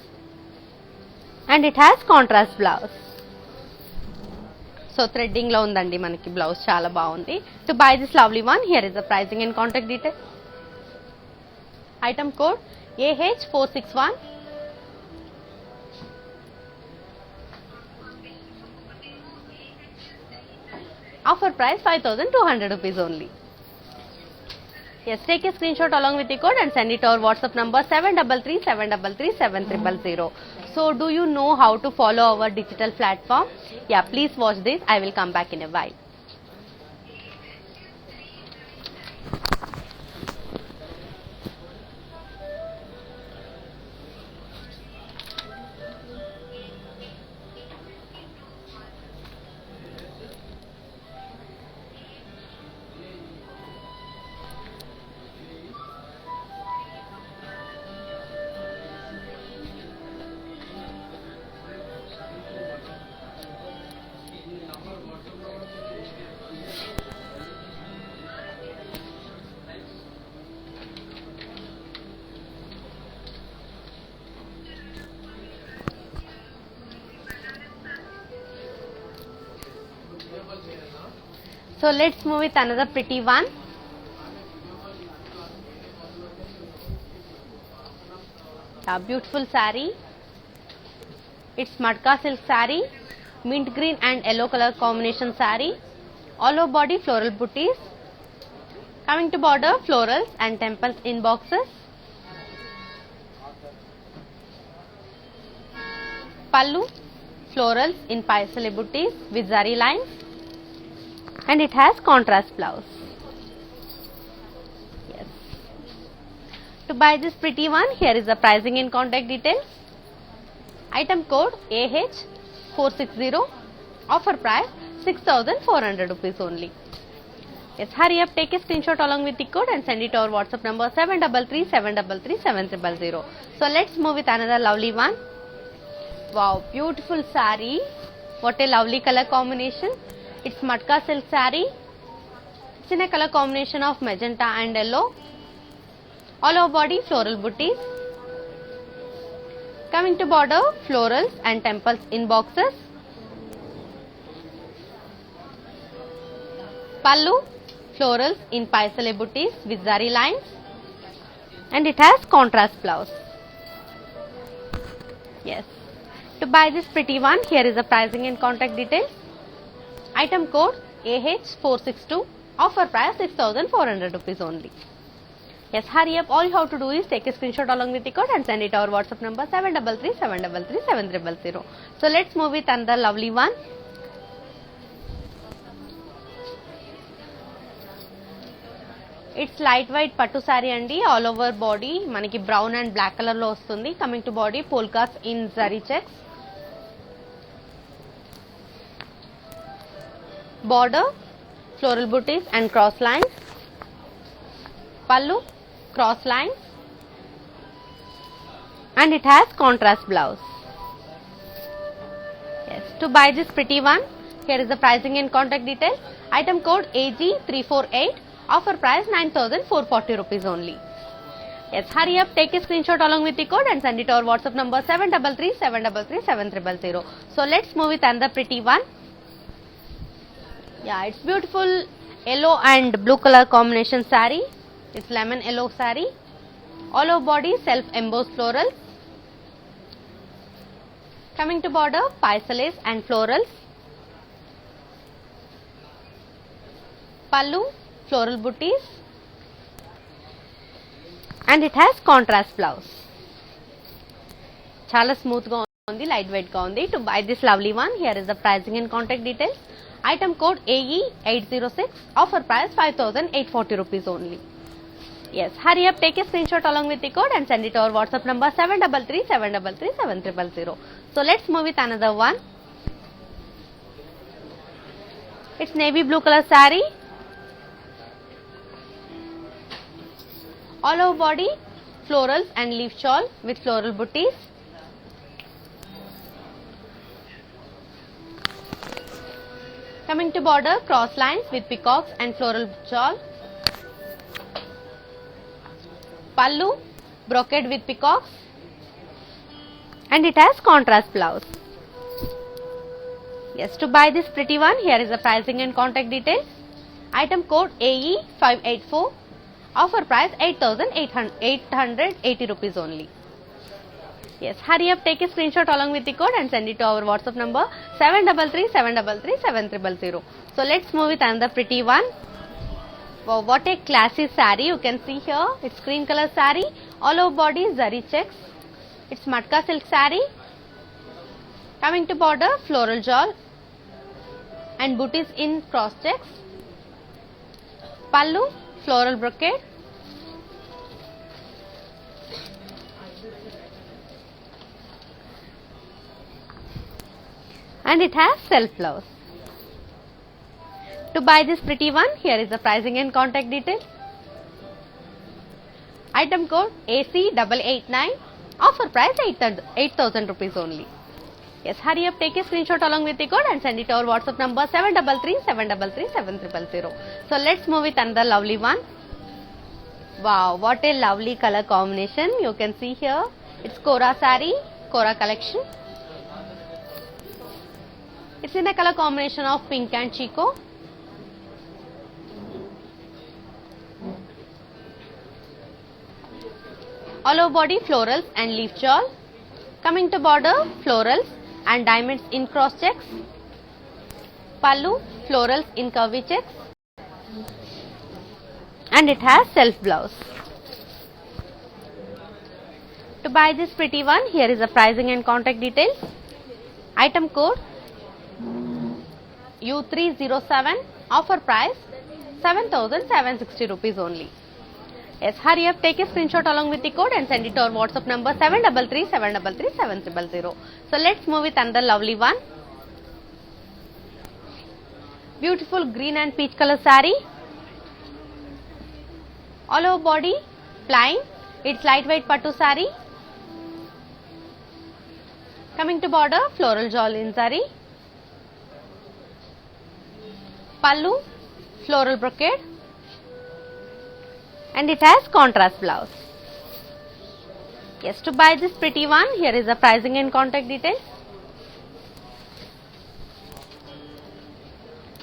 and it has contrast blouse. So threading lo undandi manaki blouse chaala baagundi. To buy this lovely one, here is the pricing and contact detail. Item code AH461. Offer price 5,200 rupees only. Yes, take a screenshot along with the code and send it to our WhatsApp number 733-733-7000. So do you know how to follow our digital platform? Yeah, please watch this. I will come back in a while. So let's move with another pretty one. A beautiful saree. It's Matka silk saree, mint green and yellow color combination saree. All over body floral booties. Coming to border, florals and temples in boxes. Pallu, florals in paisale booties with zari lines. And it has contrast blouse. Yes. To buy this pretty one, here is the pricing and contact details. Item code AH460. Offer price 6,400 rupees only. Yes, hurry up, take a screenshot along with the code and send it to our WhatsApp number 733-733-7000. So let's move with another lovely one. Wow, beautiful saree. What a lovely color combination. It's Matka silk saree. It's in a color combination of magenta and yellow. All over body floral booties. Coming to border, florals and temples in boxes. Pallu, florals in paisale booties with zari lines. And it has contrast blouse. Yes. To buy this pretty one, here is the pricing and contact details. Item code AH462. Offer price 6,400 rupees only. Yes, hurry up. All you have to do is take a screenshot along with the code and send it to our WhatsApp number 733-733-7000. So let's move with another lovely one. It's lightweight pattu saree andi, all over body manaki brown and black color lo vastundi. Coming to body, polkas in zari checks. Border, floral booties and cross lines. Pallu, cross lines, and it has contrast blouse. Yes, to buy this pretty one, here is the pricing and contact details. Item code AG348. Offer price 9,440 rupees only. Yes, hurry up, take a screenshot along with the code and send it to our WhatsApp number 733-733-7000. So let's move with another pretty one. Yeah, it's beautiful yellow and blue color combination saree. It's lemon yellow saree. All over body self embossed florals. Coming to border, paisales and florals. Pallu, floral booties, and it has contrast blouse. Chala smooth ga undi, lightweight ga undi. To buy this lovely one, here is the pricing and contact details. Item code AE806. Offer price 5,840 rupees only. Yes, hurry up, take a screenshot along with the code and send it to our WhatsApp number 733-733-7000. So let's move with another one. It's navy blue color saree. All over body, florals and leaf shawl with floral booties. Coming to border, cross lines with peacocks and floral shawl. Pallu, brocade with peacocks, and it has contrast blouse. Yes, to buy this pretty one, here is the pricing and contact details. Item code AE584. Offer price 8,880 rupees only. Yes, hurry up, take a screenshot along with the code and send it to our WhatsApp number 733-733-7000. So let's move with another pretty one. Wow, what a classy saree you can see here. It's green color saree. All over body zari checks. It's matka silk saree. Coming to border, floral shawl and booties in cross checks. Pallu, floral brocade. And it has self blouse. To buy this pretty one, here is the pricing and contact details. Item code AC889. Offer price 8,000 rupees only. Yes, hurry up, take a screenshot along with the code and send it to our WhatsApp number 733-733-7000. So let's move with another lovely one. Wow, what a lovely color combination you can see here. It's Kora saree, Kora collection. It's in a color combination of pink and chico. All over body florals and leaf shawl. Coming to border, florals and diamonds in cross checks. Pallu, florals in curvy checks. And it has self blouse. To buy this pretty one, here is the pricing and contact details. Item code U307. Offer price 7,760 rupees only. Yes, hurry up, take a screenshot along with the code and send it to our WhatsApp number 733-733-7000. So let's move with another lovely one. Beautiful green and peach color saree. All over body, plain. It's lightweight pattu saree. Coming to border, floral shawl in saree. Pallu, floral brocade. And it has contrast blouse. Yes, to buy this pretty one, here is the pricing and contact details.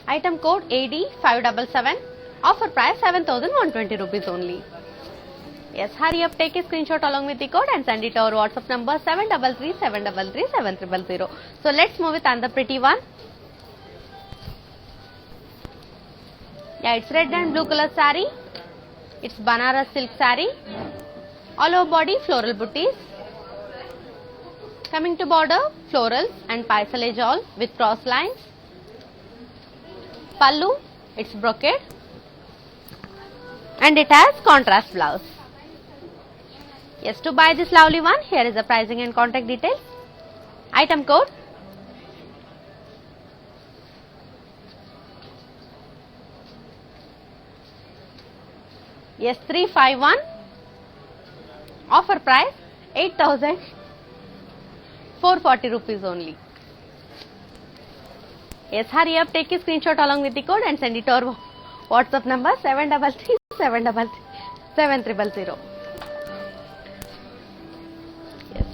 Item code AD577. Offer price 7,120 rupees only. Yes, hurry up, take a screenshot along with the code and send it to our WhatsApp number 733-733-7000. So let's move with another pretty one. Yeah, it's red and blue color saree. It's Banaras silk saree. All over body floral booties. Coming to border, florals and paisalage all with cross lines. Pallu, it's brocade. And it has contrast blouse. Yes, to buy this lovely one, here is the pricing and contact details. Item code. Yes, 351. Offer price 8,440 rupees only. Yes, hurry up, take a screenshot along with the code and send it to our WhatsApp number 733 733 7000. Yes.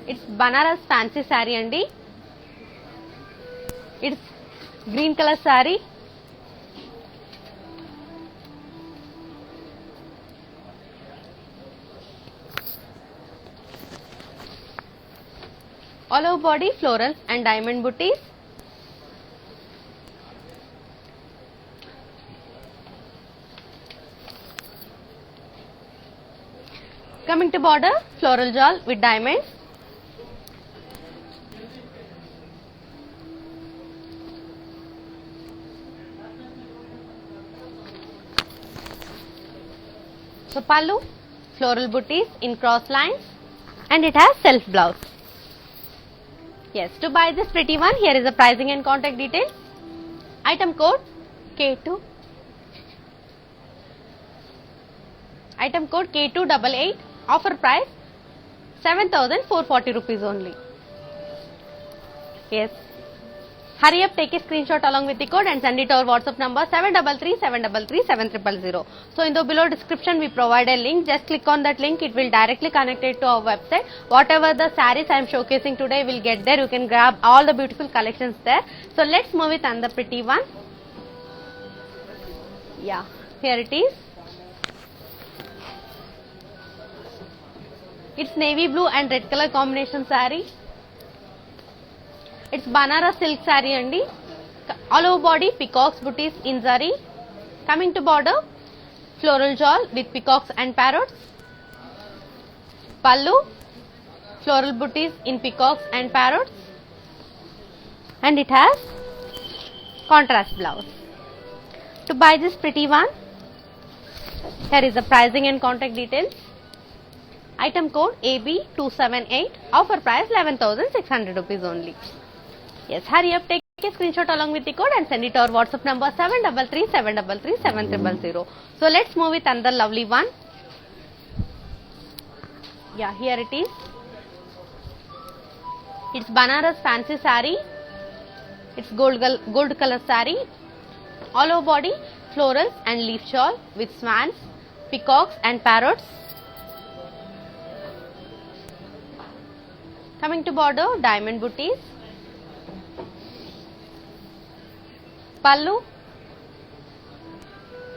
It's Banaras fancy saree andi. It's green color saree. All over body floral and diamond booties. Coming to border, floral jewel with diamonds. So pallu, floral booties in cross lines, and it has self blouse. Yes, to buy this pretty one, here is the pricing and contact details. Item code K2. Item code K288. Offer price 7,440 rupees only. Yes. Hurry up, take a screenshot along with the code and send it to our WhatsApp number 733 733 7000. So in the below description we provide a link. Just click on that link. It will directly connect it to our website. Whatever the sarees I am showcasing today will get there. You can grab all the beautiful collections there. So let's move with another pretty one. Yeah, here it is. It's navy blue and red color combination saree. It's Banaras silk saree andi. All over body peacocks booties in zari. Coming to border, floral jewel with peacocks and parrots. Pallu, floral booties in peacocks and parrots. And it has contrast blouse. To buy this pretty one, here is the pricing and contact details. Item code AB278. Offer price 11,600 rupees only. Yes, hurry up, take a screenshot along with the code and send it to our WhatsApp number 733 733 7000. So let's move with another lovely one. Yeah, here it is. It's Banaras fancy saree. It's gold color saree. All over body florals and leaf shawl with swans, peacocks and parrots. Coming to border, diamond booties. Pallu,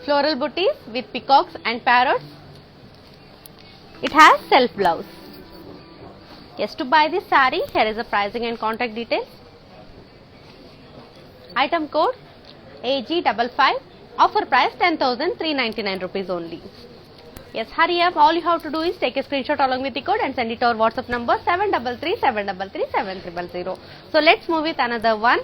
floral booties with peacocks and parrots. It has self blouse. Yes, to buy this saree, here is the pricing and contact details. Item code AG55. Offer price 10,399 rupees only. Yes, hurry up. All you have to do is take a screenshot along with the code and send it to our WhatsApp number 733 733 7000. So let's move with another one.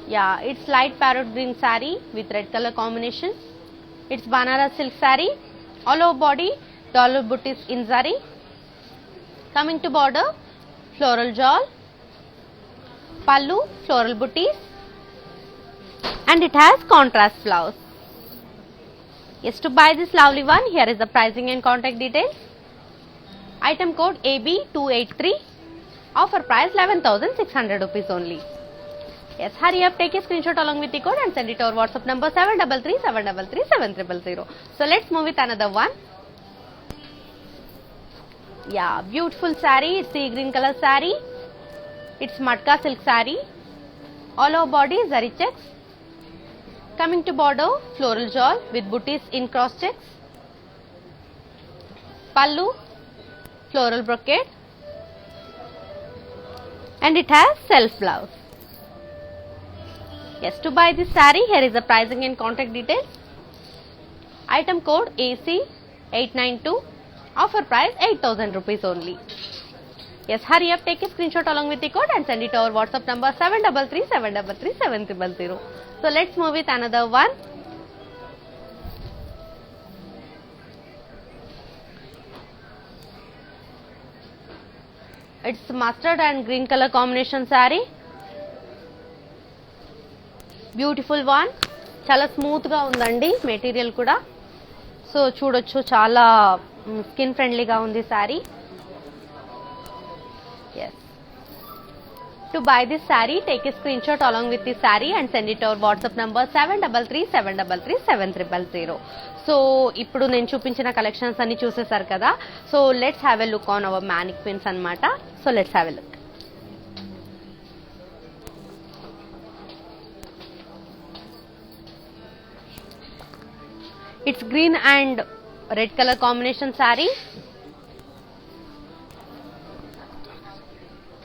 Yeah, it's light parrot green saree with red color combination. It's Banaras silk saree. All over body dollar booties in zari. Coming to border, floral jewel. Pallu, floral booties. And it has contrast blouse. Yes, to buy this lovely one, here is the pricing and contact details. Item code AB283. Offer price 11,600 rupees only. Yes, hurry up, take a screenshot along with the code and send it to our WhatsApp number 733 733 7000. So let's move with another one. Yeah, beautiful saree. It's sea green color saree. It's matka silk saree. All over body zari checks. Coming to border, floral shawl with booties in cross checks. Pallu, floral brocade, and it has self blouse. Yes, to buy this saree, here is the pricing and contact details. Item code AC892. Offer price 8,000 rupees only. Yes, hurry up, take a screenshot along with the code and send it to our WhatsApp number 733-733-7000. So let's move with another one. It's mustard and green color combination saree. Beautiful one. Chala smooth ga undandi material kuda. So చూడొచ్చు చాలా skin ఫ్రెండ్లీగా ఉంది sorry. Yes. To buy this saree, take a screenshot along with the saree and send it to our WhatsApp number 733-733-7000. So ఇప్పుడు నేను చూపించిన collections అన్ని చూసేసారు కదా. So let's have a look on our mannequins అన్నమాట. So let's have a look. It's green and red color combination saree.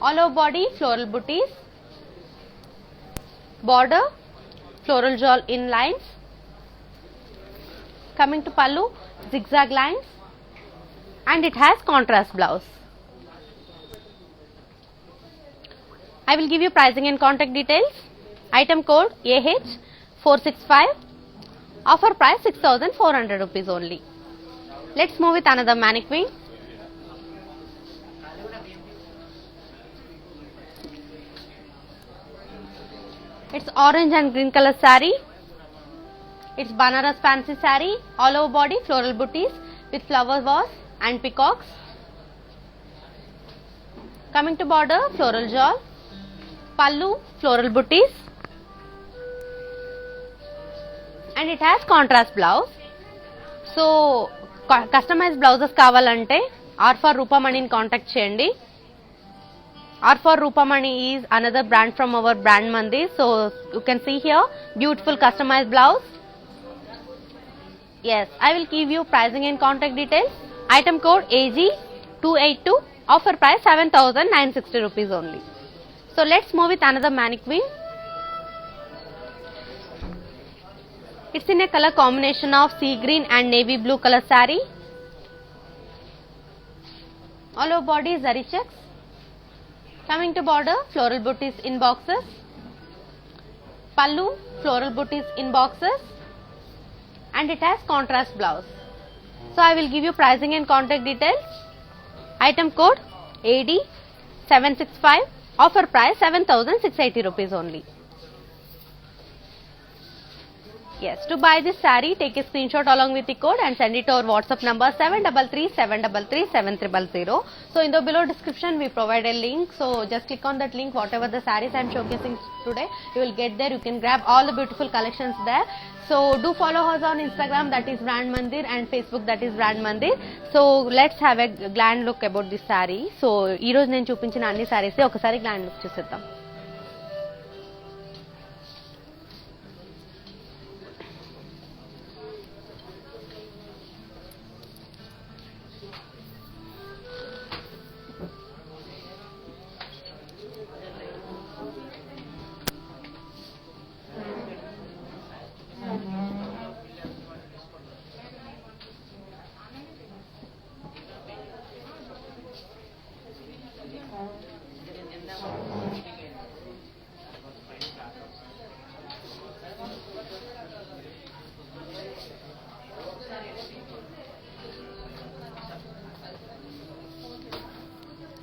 All over body floral booties. Border floral shawl in lines. Coming to pallu, zigzag lines, and it has contrast blouse. I will give you pricing and contact details. Item code AH465. Offer price 6,400 rupees only. Let's move with another mannequin. It's orange and green color saree. It's Banaras fancy saree. All over body floral booties with flower vase and peacocks. Coming to border, floral shawl. Pallu, floral booties. And it has contrast blouse. So customized blouses kavalante R for Rupamani ni contact cheyandi. R for Rupamani is another brand from our brand Mandir. So you can see here beautiful customized blouse. Yes, I will give you pricing and contact details. Item code AG282. Offer price 7,960 rupees only. So let's move with another mannequin. It's in a color combination of sea green and navy blue color saree. All over body zari checks. Coming to border, floral booties in boxes. Pallu, floral booties in boxes, and it has contrast blouse. So I will give you pricing and contact details. Item code AD765. Offer price 7,680 rupees only. Yes, to buy this saree, take a screenshot along with the code and send it to our WhatsApp number 733-733-7000. So in the below description we provide a link. So just click on that link. Whatever the sarees I am showcasing today, you will get there. You can grab all the beautiful collections there. So do follow us on Instagram, that is Brand Mandir, and Facebook, that is Brand Mandir. So let's have a grand look about this saree. So ee roju nenu chupinchina anni sarees okasari grand look chuseddam.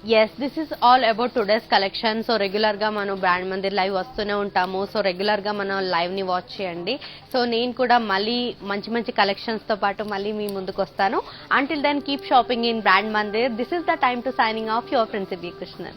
Yes, this is all about today's collection. So regular ga mano Brand Mandir live vastune untamu. So regular ga mano live ni watch cheyandi. So nenu kuda malli manchi collections tho paatu malli mee munduku vastanu. Until then, keep shopping in Brand Mandir. This is the time to signing off. Your friend Krishnan.